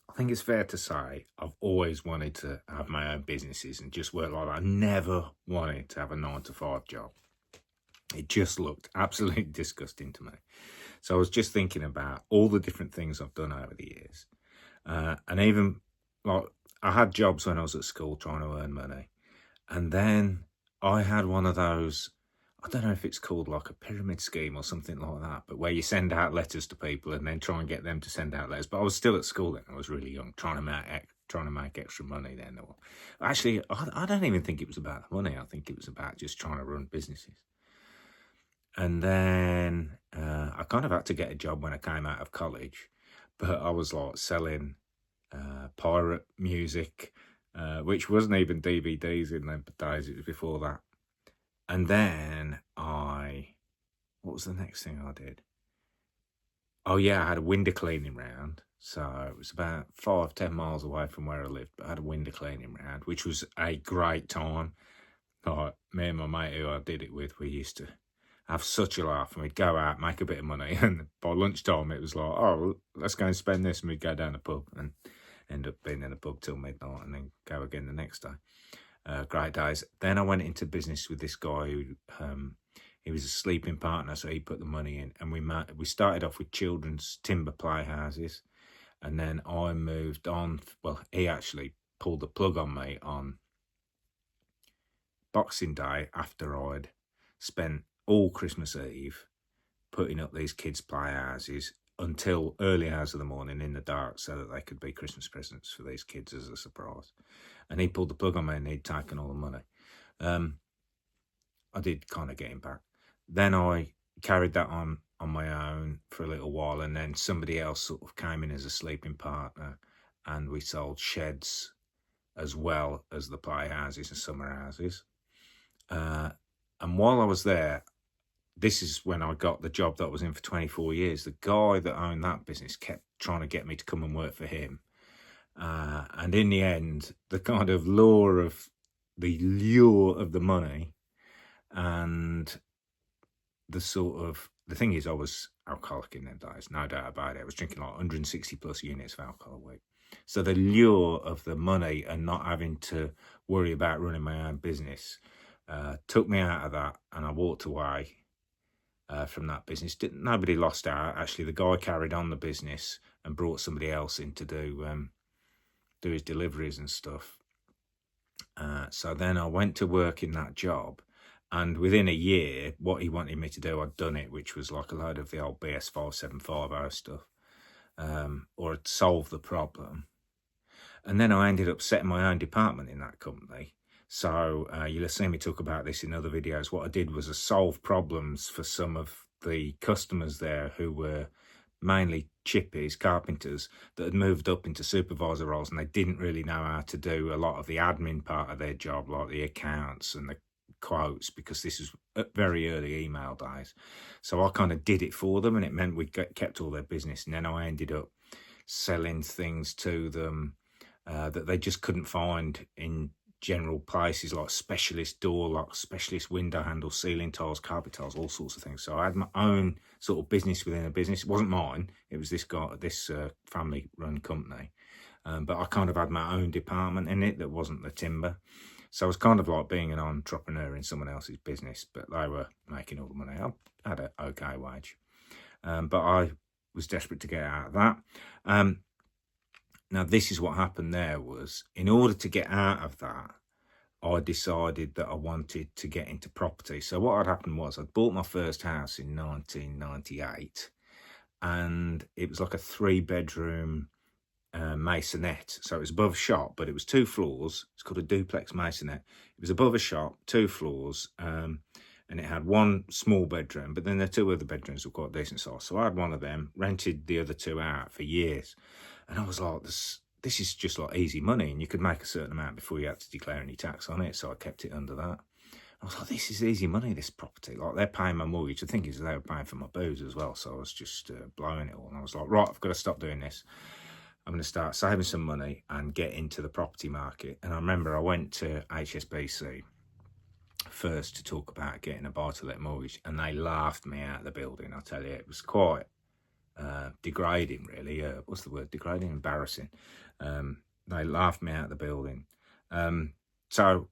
I think it's fair to say I've always wanted to have my own businesses and just work like that. I never wanted to have a 9 to 5 job. It just looked absolutely disgusting to me. So I was just thinking about all the different things I've done over the years. And even like I had jobs when I was at school trying to earn money. And then I had one of those, I don't know if it's called like a pyramid scheme or something like that, but where you send out letters to people and then try and get them to send out letters. But I was still at school then. I was really young, trying to make extra money then. Actually, I don't even think it was about the money. I think it was about just trying to run businesses. And then I kind of had to get a job when I came out of college, but I was like selling pirate music, which wasn't even DVDs in the days, it was before that. And then what was the next thing I did? Oh yeah, I had a window cleaning round. So it was about 5-10 miles away from where I lived, but I had a window cleaning round, which was a great time. Like me and my mate who I did it with, we used to have such a laugh, and we'd go out, make a bit of money, and by lunchtime it was like, oh, let's go and spend this, and we'd go down the pub and end up being in the pub till midnight and then go again the next day. Great days. Then I went into business with this guy who he was a sleeping partner, so he put the money in, and we started off with children's timber playhouses, and then I moved on. Well, he actually pulled the plug on me on Boxing Day after I'd spent all Christmas Eve putting up these kids' playhouses until early hours of the morning in the dark so that they could be Christmas presents for these kids as a surprise. And he pulled the plug on me and he'd taken all the money. I did kind of get him back. Then I carried that on my own for a little while, and then somebody else sort of came in as a sleeping partner, and we sold sheds as well as the playhouses and summer houses. And while I was there, this is when I got the job that I was in for 24 years. The guy that owned that business kept trying to get me to come and work for him. And in the end, the kind of lure of the money and the thing is, I was alcoholic in them days, no doubt about it. I was drinking like 160 plus units of alcohol a week. So the lure of the money and not having to worry about running my own business took me out of that, and I walked away from that business. Nobody lost out. Actually, the guy carried on the business and brought somebody else in to do his deliveries and stuff. So then I went to work in that job, and within a year, what he wanted me to do, I'd done it, which was like a load of the old BS 575 stuff, or I'd solved the problem. And then I ended up setting my own department in that company. So you'll have seen me talk about this in other videos. What I did was I solved problems for some of the customers there who were mainly chippies, carpenters, that had moved up into supervisor roles, and they didn't really know how to do a lot of the admin part of their job, like the accounts and the quotes, because this is very early email days. So I kind of did it for them, and it meant we kept all their business. And then I ended up selling things to them that they just couldn't find in general places, like specialist door locks, specialist window handles, ceiling tiles, carpet tiles, all sorts of things. So I had my own sort of business within a business. It wasn't mine. It was this family-run company. But I kind of had my own department in it that wasn't the timber. So it was kind of like being an entrepreneur in someone else's business, but they were making all the money. I had an okay wage. But I was desperate to get out of that. Now, this is what happened there was, in order to get out of that, I decided that I wanted to get into property. So what had happened was I'd bought my first house in 1998, and it was like a 3-bedroom masonette. So it was above shop, but it was 2 floors. It's called a duplex masonette. It was above a shop, 2 floors, and it had 1 small bedroom, but then the 2 other bedrooms were quite decent size. So I had one of them, rented the other 2 out for years. And I was like, this is just like easy money, and you could make a certain amount before you had to declare any tax on it. So I kept it under that. I was like, this is easy money, this property. Like, they're paying my mortgage. The thing is, they were paying for my booze as well. So I was just blowing it all. And I was like, right, I've got to stop doing this. I'm going to start saving some money and get into the property market. And I remember I went to HSBC first to talk about getting a buy-to-let mortgage, and they laughed me out of the building. I tell you, it was quite degrading, really. What's the word? Degrading, embarrassing. They laughed me out of the building. So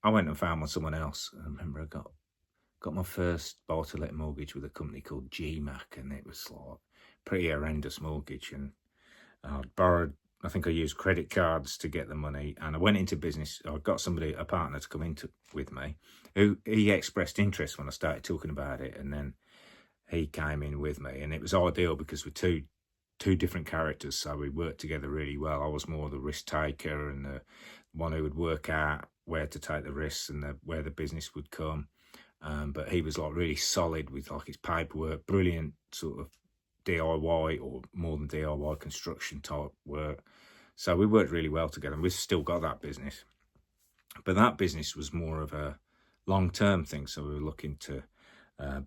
I went and found someone else. I remember I got my first buy-to-let mortgage with a company called GMAC, and it was like pretty horrendous mortgage. And I'd borrowed, I think I used credit cards to get the money, and I went into business. I got a partner to come into with me, who he expressed interest when I started talking about it, and then he came in with me, and it was ideal because we're two different characters, so we worked together really well. I was more the risk taker and the one who would work out where to take the risks and where the business would come. But he was like really solid with like his paperwork, brilliant sort of DIY or more than DIY construction type work. So we worked really well together, and we've still got that business. But that business was more of a long-term thing, so we were looking to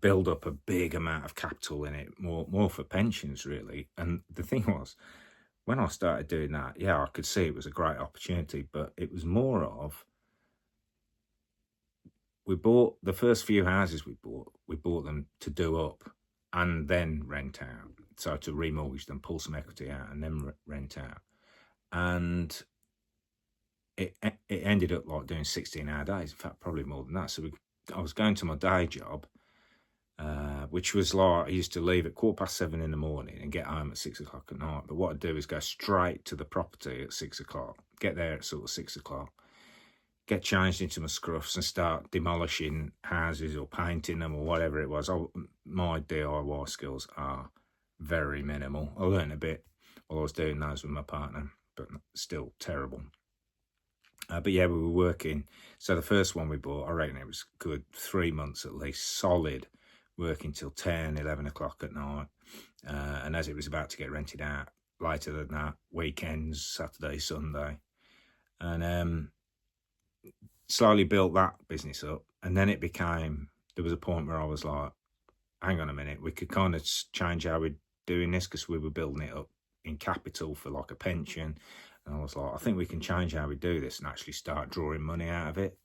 build up a big amount of capital in it, more for pensions, really. And the thing was, when I started doing that, yeah, I could see it was a great opportunity, but it was more of, we bought the first few houses we bought them to do up and then rent out. So to remortgage them, pull some equity out and then rent out. And it ended up like doing 16-hour days, in fact, probably more than that. So I was going to my day job, which was like, I used to leave at 7:15 in the morning and get home at 6 o'clock at night. But what I'd do is go straight to the property at 6 o'clock, get there at sort of 6 o'clock, get changed into my scruffs and start demolishing houses or painting them or whatever it was. My DIY skills are very minimal. I learned a bit while I was doing those with my partner, but still terrible. But yeah, we were working. So the first one we bought, I reckon it was good 3 months at least, solid, working till 10, 11 o'clock at night. And as it was about to get rented out, later than that, weekends, Saturday, Sunday. And slowly built that business up. And then it became, there was a point where I was like, hang on a minute, we could kind of change how we're doing this, because we were building it up in capital for like a pension. And I was like, I think we can change how we do this and actually start drawing money out of it.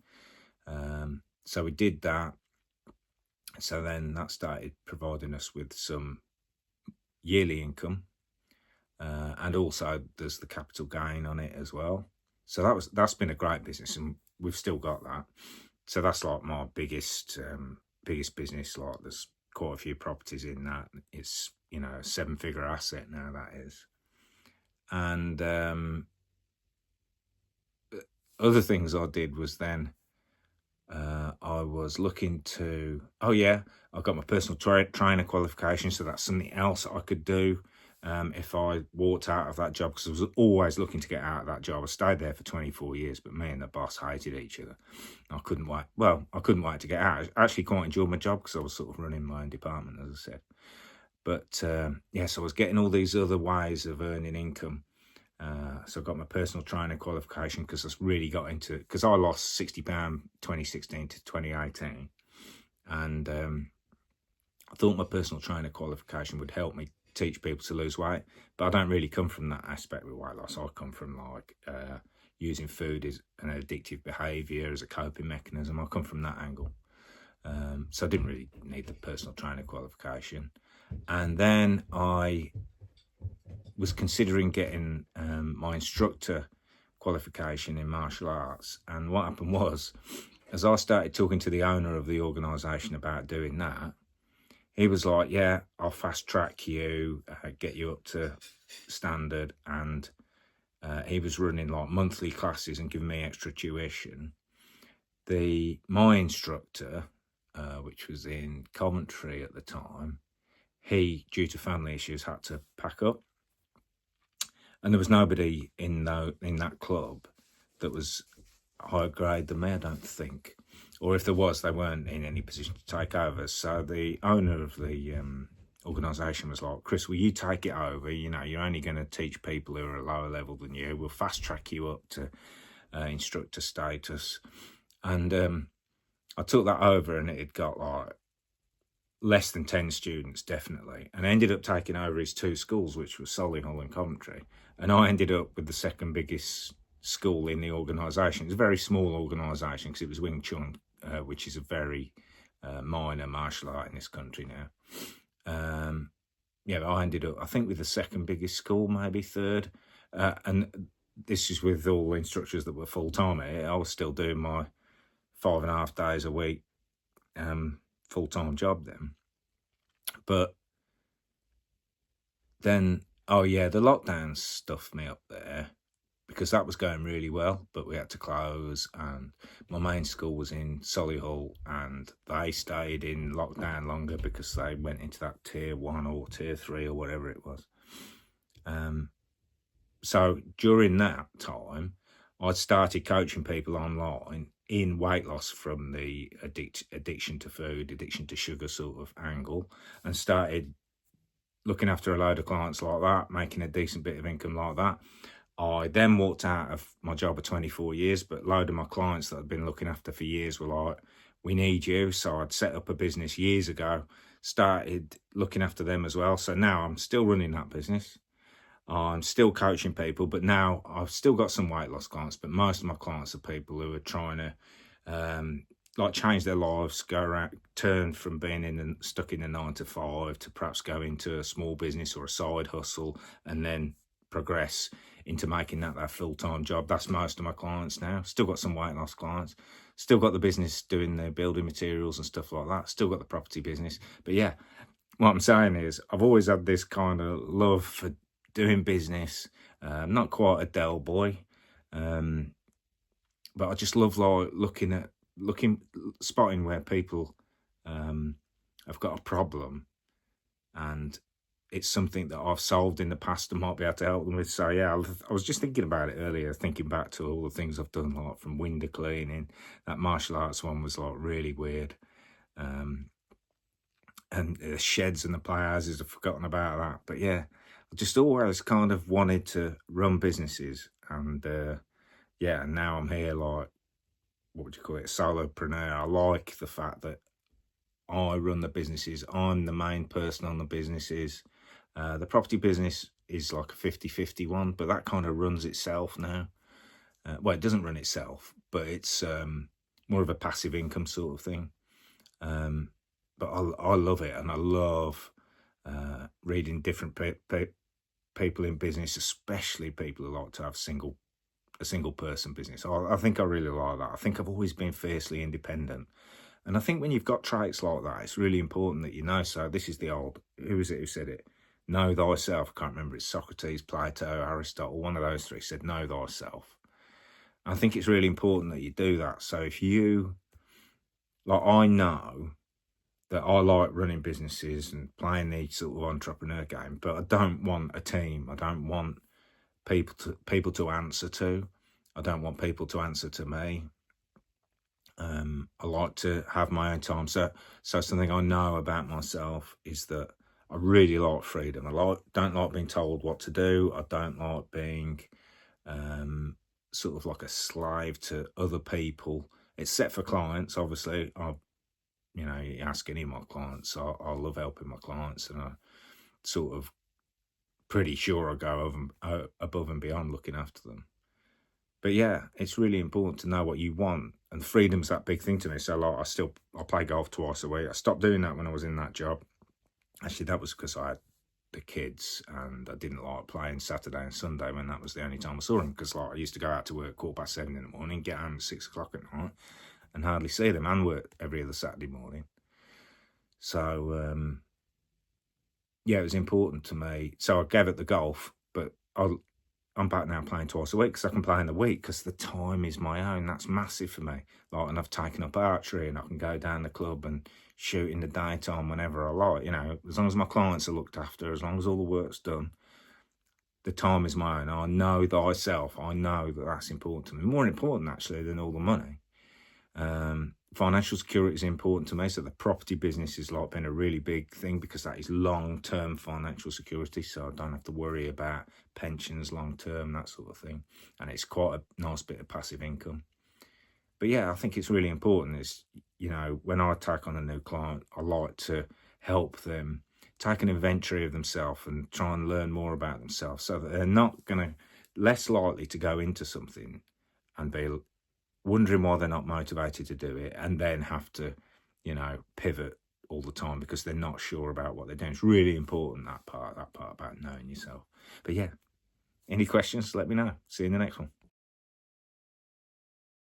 So we did that. So then that started providing us with some yearly income. And also there's the capital gain on it as well. So that's been a great business, and we've still got that. So that's like my biggest business. Like there's quite a few properties in that. It's, a 7-figure asset now, that is. And other things I did was then I was looking to, I got my personal trainer qualification, so that's something else I could do if I walked out of that job, because I was always looking to get out of that job. I stayed there for 24 years, but me and the boss hated each other. I couldn't wait. Well, I couldn't wait to get out. I actually quite enjoyed my job because I was sort of running my own department, as I said. But so I was getting all these other ways of earning income. So I got my personal training qualification because I really got into it, because I lost £60 2016 to 2018. And I thought my personal trainer qualification would help me teach people to lose weight, but I don't really come from that aspect with weight loss. I come from like using food as an addictive behaviour, as a coping mechanism. I come from that angle. So I didn't really need the personal trainer qualification. And then I was considering getting my instructor qualification in martial arts. And what happened was, as I started talking to the owner of the organisation about doing that, he was like, yeah, I'll fast track you, get you up to standard. And he was running like monthly classes and giving me extra tuition. My instructor, which was in Coventry at the time, he, due to family issues, had to pack up. And there was nobody in that club that was higher grade than me, I don't think. Or if there was, they weren't in any position to take over. So the owner of the organisation was like, Chris, will you take it over? You're only going to teach people who are at a lower level than you. We'll fast track you up to instructor status. And I took that over, and it had got like less than 10 students, definitely. And I ended up taking over his 2 schools, which was Solihull and Coventry. And I ended up with the second biggest school in the organisation. It's a very small organisation because it was Wing Chun, which is a very minor martial art in this country now. yeah, I ended up, I think, with the second biggest school, maybe third. And this is with all the instructors that were full time. I was still doing my 5.5 days a week full time job then. But then, oh yeah, the lockdown stuffed me up there because that was going really well, but we had to close, and my main school was in Solihull, and they stayed in lockdown longer because they went into that tier 1 or tier 3 or whatever it was. So during that time, I'd started coaching people online in weight loss from the addiction to food, addiction to sugar sort of angle, and started looking after a load of clients like that, making a decent bit of income like that. I then walked out of my job of 24 years, but a load of my clients that I'd been looking after for years were like, we need you. So I'd set up a business years ago, started looking after them as well. So now I'm still running that business. I'm still coaching people, but now I've still got some weight loss clients, but most of my clients are people who are trying to like change their lives, go around, turn from being stuck in a 9 to 5 to perhaps go into a small business or a side hustle, and then progress into making that their full-time job. That's most of my clients now. Still got some weight loss clients, still got the business doing the building materials and stuff like that, still got the property business. But yeah, what I'm saying is I've always had this kind of love for doing business. Not quite a Delboy, but I just love like spotting where people have got a problem, and it's something that I've solved in the past and might be able to help them with. So yeah, I was just thinking about it earlier, thinking back to all the things I've done, like from window cleaning. That martial arts one was like really weird. And the sheds and the playhouses, I've forgotten about that. But yeah, I just always kind of wanted to run businesses. And yeah, and now I'm here like, what would you call it, solopreneur. I like the fact that I run the businesses. I'm the main person on the businesses. The property business is like a 50-50 one, but that kind of runs itself now. Well, it doesn't run itself, but it's more of a passive income sort of thing. But I love it, and I love reading different people in business, especially people who like to have a single person business. I think I really like that. I think I've always been fiercely independent. And I think when you've got traits like that, it's really important that you know. So this is the old, who is it who said it? Know thyself. I can't remember. It's Socrates, Plato, Aristotle. One of those three said, know thyself. I think it's really important that you do that. So if you, like, I know that I like running businesses and playing the sort of entrepreneur game, but I don't want a team. I don't want people to answer to. I don't want people to answer to me. I like to have my own time. So something I know about myself is that I really like freedom. Don't like being told what to do. I don't like being sort of like a slave to other people, except for clients. Obviously, you ask any of my clients, I love helping my clients, and I sort of pretty sure I go above and beyond looking after them. But yeah, it's really important to know what you want, and freedom's that big thing to me. So like, I play golf twice a week. I stopped doing that when I was in that job. Actually, that was because I had the kids, and I didn't like playing Saturday and Sunday when that was the only time I saw them. Because like, I used to go out to work 7:15 in the morning, get home at 6 o'clock at night, and hardly see them, and work every other Saturday morning. So yeah, it was important to me. So I gave it the golf, but I'm back now playing twice a week because I can play in the week because the time is my own. That's massive for me. Like, and I've taken up archery, and I can go down the club and shoot in the daytime whenever I like. As long as my clients are looked after, as long as all the work's done, the time is my own. I know thyself. I know that that's important to me. More important, actually, than all the money. Financial security is important to me. So the property business is like been a really big thing because that is long-term financial security. So I don't have to worry about pensions long-term, that sort of thing. And it's quite a nice bit of passive income. But yeah, I think it's really important is, when I take on a new client, I like to help them take an inventory of themselves and try and learn more about themselves so that they're less likely to go into something and be wondering why they're not motivated to do it, and then have to, pivot all the time because they're not sure about what they're doing. It's really important, that part about knowing yourself. But yeah, any questions, let me know. See you in the next one.